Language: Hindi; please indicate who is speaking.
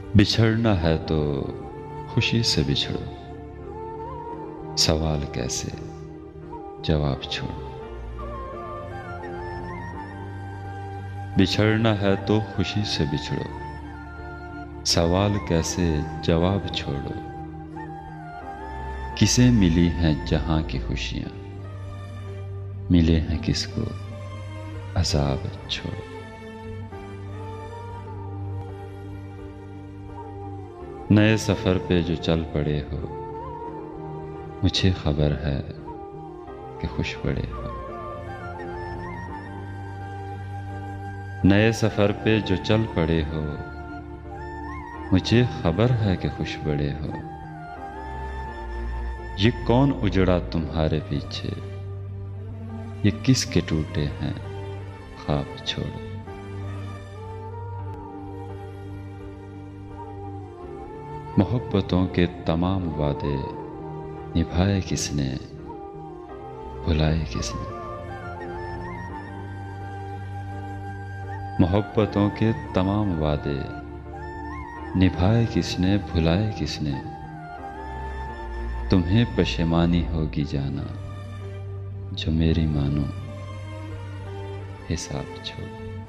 Speaker 1: बिछड़ना है तो खुशी से बिछड़ो, सवाल कैसे जवाब छोड़ो। बिछड़ना है तो खुशी से बिछड़ो, सवाल कैसे जवाब छोड़ो। किसे मिली हैं जहां की खुशियां, मिले हैं किसको अज़ाब छोड़ो। नए सफ़र पे जो चल पड़े हो, मुझे खबर है कि खुश पड़े हो। नए सफ़र पे जो चल पड़े हो, मुझे खबर है कि खुश बड़े हो। ये कौन उजड़ा तुम्हारे पीछे, ये किसके टूटे हैं ख्वाब छोड़ो। मोहब्बतों के तमाम वादे निभाए किसने, भुलाए किसने। मोहब्बतों के तमाम वादे निभाए किसने, भुलाए किसने। तुम्हें पशेमानी होगी जाना, जो मेरी मानो हिसाब छोड़ो।